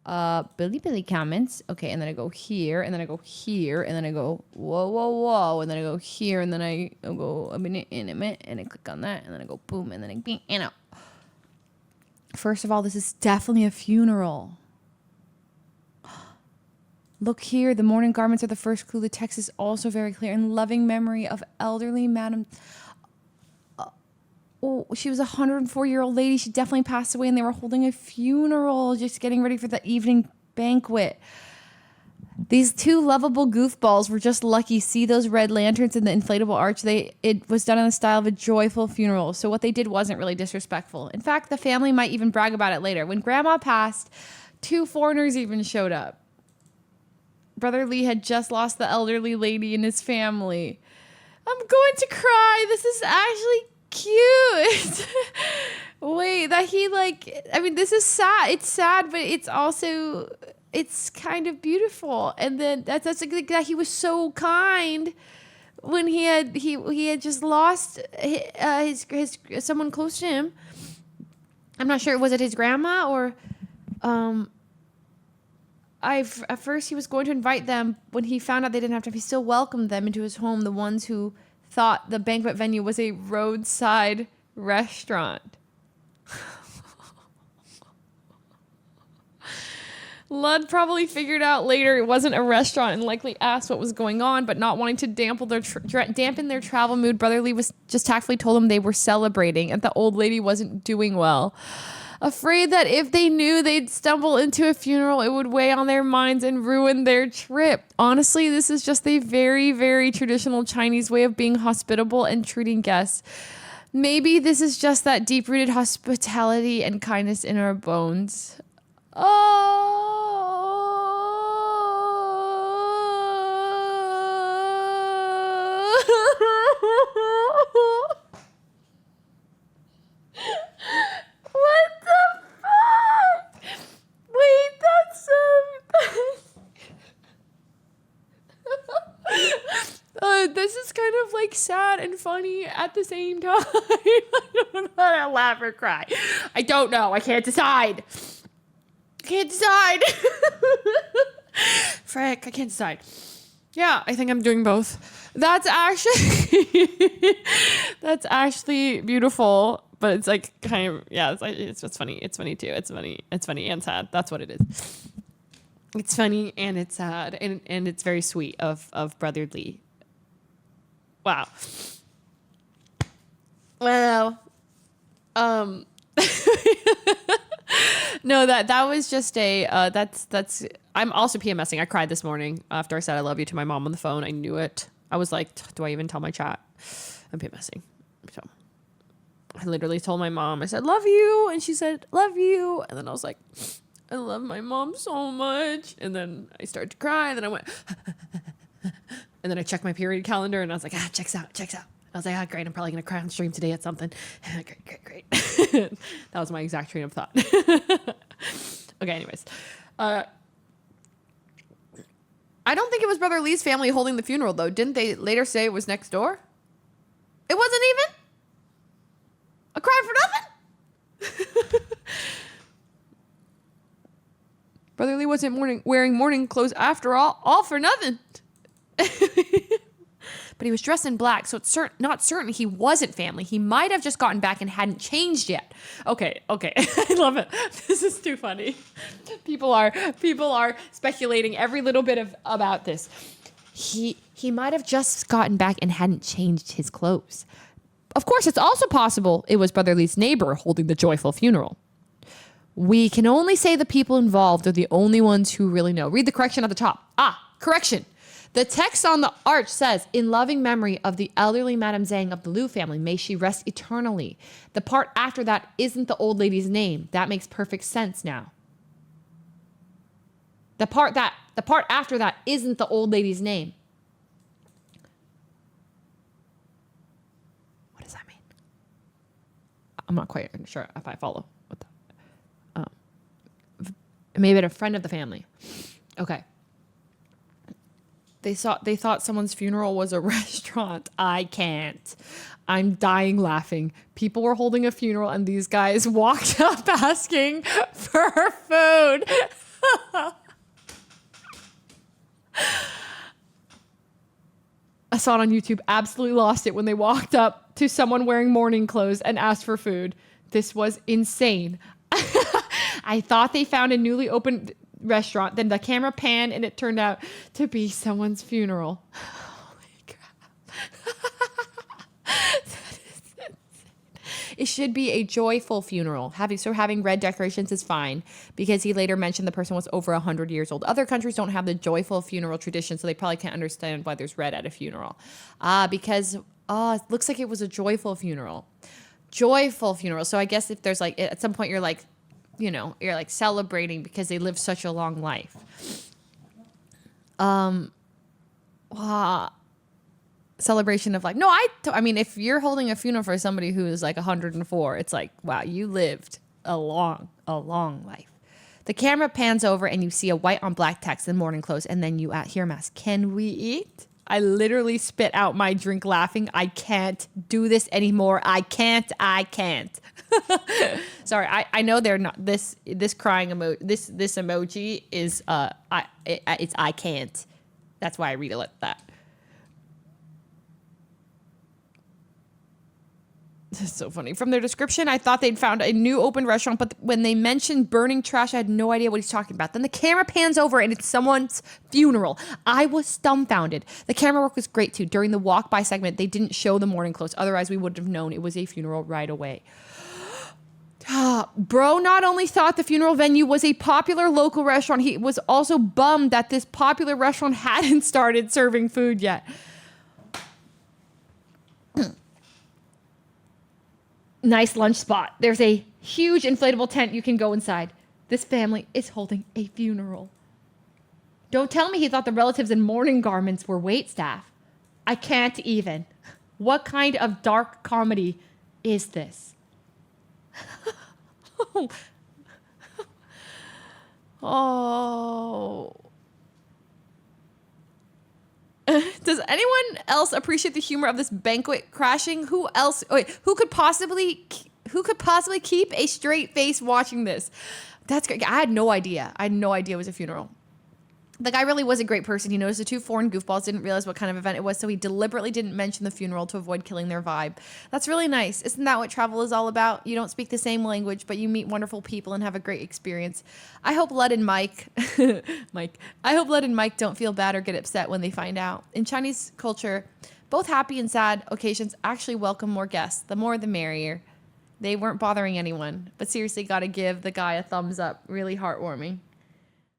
Bilibili comments. Okay, and then I go here, and then I go here, and then I go whoa, whoa, whoa, and then I go here, and then I go a minute, and I click on that, and then I go boom, and then I bing, and out. First of all, this is definitely a funeral. Look here, the mourning garments are the first clue. The text is also very clear. In loving memory of elderly Madam... Oh, she was a 104-year-old lady. She definitely passed away, and they were holding a funeral, just getting ready for the evening banquet. These two lovable goofballs were just lucky. See those red lanterns in the inflatable arch? It was done in the style of a joyful funeral. So what they did wasn't really disrespectful. In fact, the family might even brag about it later. When Grandma passed, 2 foreigners even showed up. Brother Lee had just lost the elderly lady in his family. I'm going to cry. This is actually cute. Wait, that he this is sad. It's sad, but it's also, it's kind of beautiful. And then that's like that he was so kind when he had just lost his someone close to him. I'm not sure, was it his grandma or at first he was going to invite them. When he found out they didn't have time, he still welcomed them into his home, the ones who thought the banquet venue was a roadside restaurant. Ludd probably figured out later it wasn't a restaurant and likely asked what was going on, but not wanting to dampen their travel mood, Brother Lee was just tactfully told them they were celebrating and the old lady wasn't doing well. Afraid that if they knew they'd stumble into a funeral, it would weigh on their minds and ruin their trip. Honestly, this is just a very, very traditional Chinese way of being hospitable and treating guests. Maybe this is just that deep-rooted hospitality and kindness in our bones. Oh. What the fuck? Wait, that's this is kind of like sad and funny at the same time. I don't know how to laugh or cry. I don't know. I can't decide. Frick, I can't decide. Yeah, I think I'm doing both. That's actually beautiful. But it's like kind of, yeah, it's just funny. It's funny too. It's funny and sad. That's what it is. It's funny and it's sad and it's very sweet of Brother Lee. Wow. Well, no, that was just that's I'm also PMSing. I cried this morning after I said I love you to my mom on the phone. I knew it. I was like, do I even tell my chat? I'm PMSing. So I literally told my mom, I said, love you. And she said, love you. And then I was like, I love my mom so much. And then I started to cry. And then I went, and then I checked my period calendar and I was like, checks out. I was like, great. I'm probably going to cry on stream today at something. Great. That was my exact train of thought. Okay, anyways. I don't think it was Brother Lee's family holding the funeral, though. Didn't they later say it was next door? It wasn't even? A cry for nothing? Brother Lee wasn't wearing mourning clothes after all for nothing. But he was dressed in black, so it's not certain he wasn't family. He might have just gotten back and hadn't changed yet. Okay. I love it. This is too funny. People are speculating every little bit about this. He might have just gotten back and hadn't changed his clothes. Of course, it's also possible it was Brother Lee's neighbor holding the joyful funeral. We can only say the people involved are the only ones who really know. Read the correction at the top. Correction. The text on the arch says, in loving memory of the elderly Madame Zhang of the Liu family, may she rest eternally. The part after that isn't the old lady's name. That makes perfect sense now. The part after that isn't the old lady's name. What does that mean? I'm not quite sure if I follow what that. Maybe a friend of the family. Okay. They thought someone's funeral was a restaurant. I can't. I'm dying laughing. People were holding a funeral and these guys walked up asking for food. saw it on YouTube, absolutely lost it when they walked up to someone wearing mourning clothes and asked for food. This was insane. I thought they found a newly opened restaurant. Then the camera panned and it turned out to be someone's funeral. Holy crap. It should be a joyful funeral. Having red decorations is fine, because he later mentioned the person was over 100 years old. Other countries don't have the joyful funeral tradition, so they probably can't understand why there's red at a funeral. Because it looks like it was a joyful funeral. Joyful funeral. So I guess if there's like, at some point you're like, you're like celebrating because they lived such a long life. Celebration of life. No, I mean, if you're holding a funeral for somebody who is like 104, it's like, wow, you lived a long life. The camera pans over and you see a white on black text in mourning clothes, and then you hear him ask, "Can we eat?" I literally spit out my drink laughing. I can't do this anymore. I can't. Sorry, I know they're not this crying emoji. This emoji is it's I can't. That's why I read it like that. This is so funny. From their description, I thought they'd found a new open restaurant, but when they mentioned burning trash, I had no idea what he's talking about. Then the camera pans over and it's someone's funeral. I was dumbfounded. The camera work was great too. During the walk by segment, they didn't show the mourning clothes. Otherwise, we would have known it was a funeral right away. Bro not only thought the funeral venue was a popular local restaurant, he was also bummed that this popular restaurant hadn't started serving food yet. Nice lunch spot. There's a huge inflatable tent you can go inside. This family is holding a funeral. Don't tell me he thought the relatives in mourning garments were waitstaff. I can't even. What kind of dark comedy is this? Oh. Does anyone else appreciate the humor of this banquet crashing? Who could possibly keep a straight face watching this? That's great. I had no idea. It was a funeral. The guy really was a great person. He noticed the two foreign goofballs didn't realize what kind of event it was, so he deliberately didn't mention the funeral to avoid killing their vibe. That's really nice. Isn't that what travel is all about? You don't speak the same language, but you meet wonderful people and have a great experience. I hope Lud and Mike don't feel bad or get upset when they find out. In Chinese culture, both happy and sad occasions actually welcome more guests. The more, the merrier. They weren't bothering anyone, but seriously, gotta give the guy a thumbs up. Really heartwarming.